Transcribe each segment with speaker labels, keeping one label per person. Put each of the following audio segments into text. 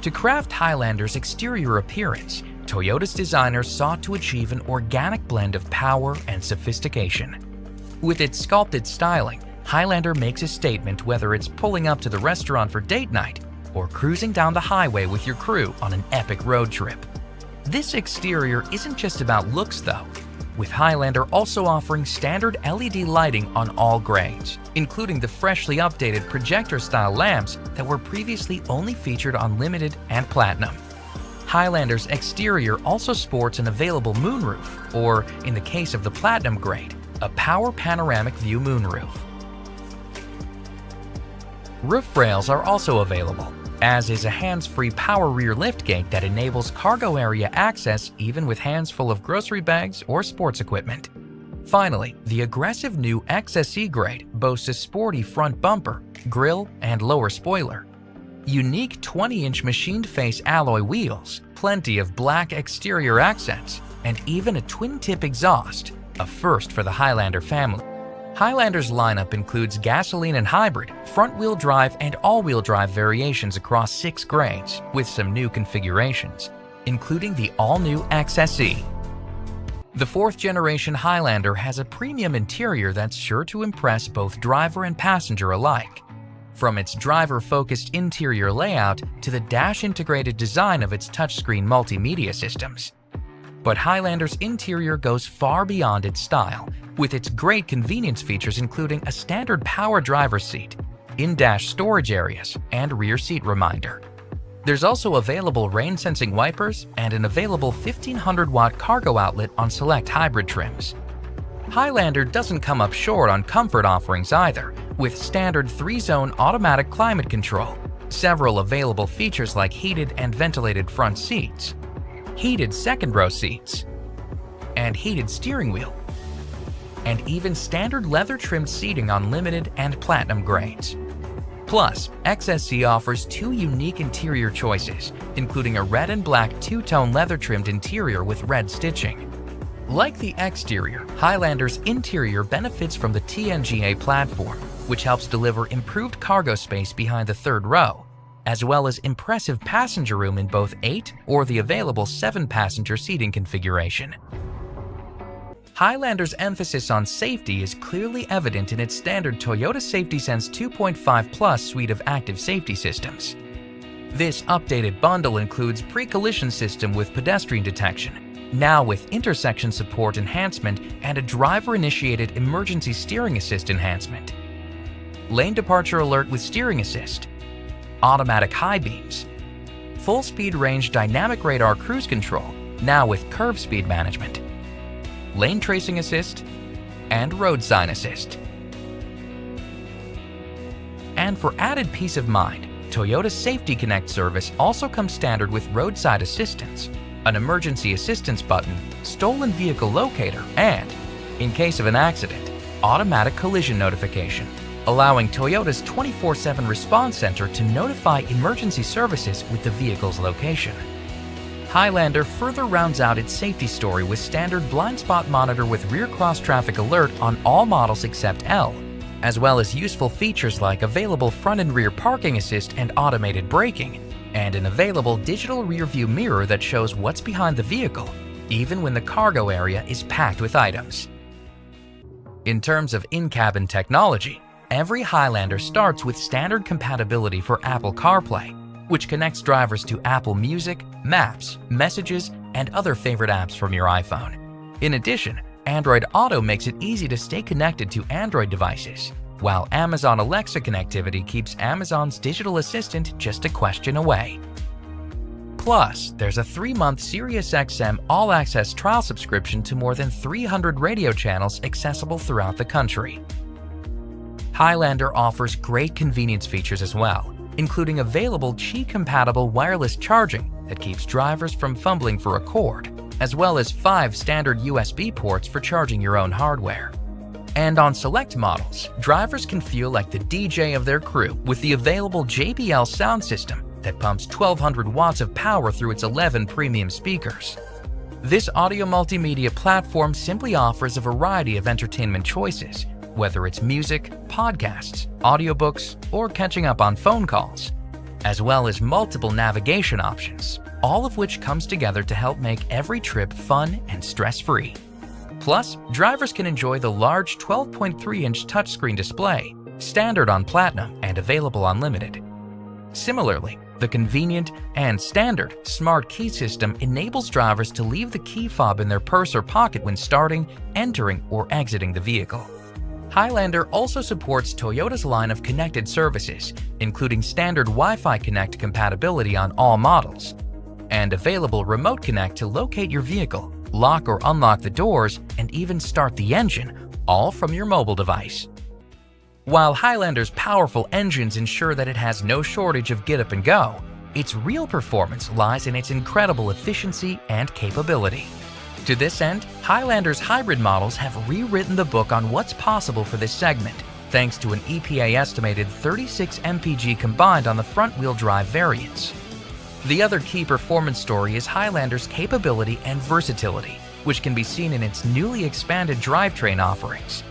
Speaker 1: To craft Highlander's exterior appearance, Toyota's designers sought to achieve an organic blend of power and sophistication. With its sculpted styling, Highlander makes a statement whether it's pulling up to the restaurant for date night or cruising down the highway with your crew on an epic road trip. This exterior isn't just about looks though, with Highlander also offering standard LED lighting on all grades, including the freshly updated projector-style lamps that were previously only featured on Limited and Platinum. Highlander's exterior also sports an available moonroof, or, in the case of the Platinum grade, a power panoramic view moonroof. Roof rails are also available, as is a hands-free power rear liftgate that enables cargo area access even with hands full of grocery bags or sports equipment. Finally, the aggressive new XSE grade boasts a sporty front bumper, grille, and lower spoiler. Unique 20-inch machined face alloy wheels, plenty of black exterior accents, and even a twin-tip exhaust, a first for the Highlander family. Highlander's lineup includes gasoline and hybrid, front-wheel drive, and all-wheel drive variations across 6 grades, with some new configurations, including the all-new XSE. The 4th-generation Highlander has a premium interior that's sure to impress both driver and passenger alike. From its driver-focused interior layout to the dash-integrated design of its touchscreen multimedia systems. But Highlander's interior goes far beyond its style, with its great convenience features including a standard power driver's seat, in-dash storage areas, and rear seat reminder. There's also available rain-sensing wipers and an available 1500-watt cargo outlet on select hybrid trims. Highlander doesn't come up short on comfort offerings either, with standard 3-zone automatic climate control, several available features like heated and ventilated front seats, heated second-row seats, and heated steering wheel, and even standard leather-trimmed seating on Limited and Platinum grades. Plus, XSE offers 2 unique interior choices, including a red and black two-tone leather-trimmed interior with red stitching. Like the exterior, Highlander's interior benefits from the TNGA platform, which helps deliver improved cargo space behind the 3rd row, as well as impressive passenger room in both 8 or the available 7-passenger seating configuration. Highlander's emphasis on safety is clearly evident in its standard Toyota Safety Sense 2.5 Plus suite of active safety systems. This updated bundle includes pre-collision system with pedestrian detection, now with intersection support enhancement and a driver-initiated emergency steering assist enhancement, lane departure alert with steering assist, automatic high beams, full speed range dynamic radar cruise control, now with curve speed management, lane tracing assist, and road sign assist. And for added peace of mind, Toyota's Safety Connect service also comes standard with roadside assistance, an emergency assistance button, stolen vehicle locator, and, in case of an accident, automatic collision notification, allowing Toyota's 24/7 response center to notify emergency services with the vehicle's location. Highlander further rounds out its safety story with standard blind spot monitor with rear cross traffic alert on all models except L, as well as useful features like available front and rear parking assist and automated braking, and an available digital rear view mirror that shows what's behind the vehicle, even when the cargo area is packed with items. In terms of in-cabin technology, every Highlander starts with standard compatibility for Apple CarPlay, which connects drivers to Apple Music, Maps, Messages, and other favorite apps from your iPhone. In addition, Android Auto makes it easy to stay connected to Android devices, while Amazon Alexa connectivity keeps Amazon's digital assistant just a question away. Plus, there's a 3-month SiriusXM All-Access trial subscription to more than 300 radio channels accessible throughout the country. Highlander offers great convenience features as well, including available Qi-compatible wireless charging that keeps drivers from fumbling for a cord, as well as 5 standard USB ports for charging your own hardware. And on select models, drivers can feel like the DJ of their crew with the available JBL sound system that pumps 1200 watts of power through its 11 premium speakers. This audio multimedia platform simply offers a variety of entertainment choices, whether it's music, podcasts, audiobooks, or catching up on phone calls. as well as multiple navigation options, all of which comes together to help make every trip fun and stress-free. Plus, drivers can enjoy the large 12.3-inch touchscreen display, standard on Platinum and available on Limited. Similarly, the convenient and standard smart key system enables drivers to leave the key fob in their purse or pocket when starting, entering, or exiting the vehicle. Highlander also supports Toyota's line of connected services, including standard Wi-Fi Connect compatibility on all models, and available Remote Connect to locate your vehicle, lock or unlock the doors, and even start the engine, all from your mobile device. While Highlander's powerful engines ensure that it has no shortage of get up and go, its real performance lies in its incredible efficiency and capability. To this end, Highlander's hybrid models have rewritten the book on what's possible for this segment, thanks to an EPA-estimated 36 mpg combined on the front-wheel drive variants. The other key performance story is Highlander's capability and versatility, which can be seen in its newly expanded drivetrain offerings.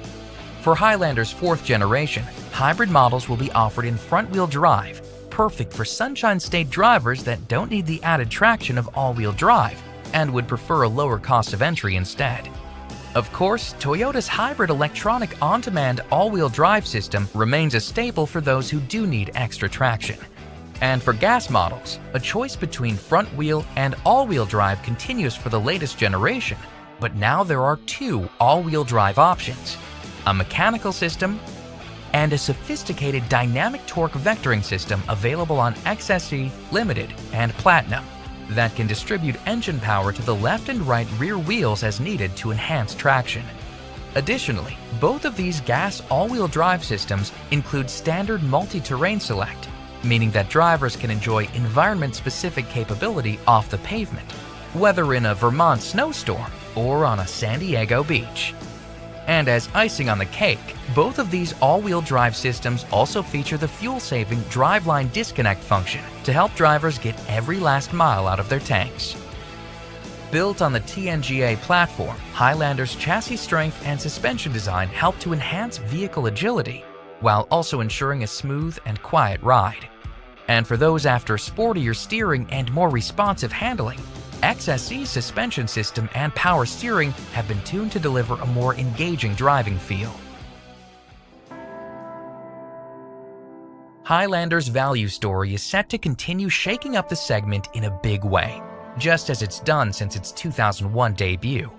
Speaker 1: For Highlander's 4th generation, hybrid models will be offered in front-wheel drive, perfect for Sunshine State drivers that don't need the added traction of all-wheel drive and would prefer a lower cost of entry instead. Of course, Toyota's hybrid electronic on-demand all-wheel drive system remains a staple for those who do need extra traction. And for gas models, a choice between front-wheel and all-wheel drive continues for the latest generation, but now there are 2 all-wheel drive options: a mechanical system and a sophisticated dynamic torque vectoring system available on XSE, Limited, and Platinum that can distribute engine power to the left and right rear wheels as needed to enhance traction. Additionally, both of these gas all-wheel drive systems include standard multi-terrain select, meaning that drivers can enjoy environment-specific capability off the pavement, whether in a Vermont snowstorm or on a San Diego beach. And as icing on the cake, both of these all-wheel drive systems also feature the fuel-saving driveline disconnect function to help drivers get every last mile out of their tanks. Built on the TNGA platform, Highlander's chassis strength and suspension design help to enhance vehicle agility while also ensuring a smooth and quiet ride. And for those after sportier steering and more responsive handling, XSE's suspension system and power steering have been tuned to deliver a more engaging driving feel. Highlander's value story is set to continue shaking up the segment in a big way, just as it's done since its 2001 debut.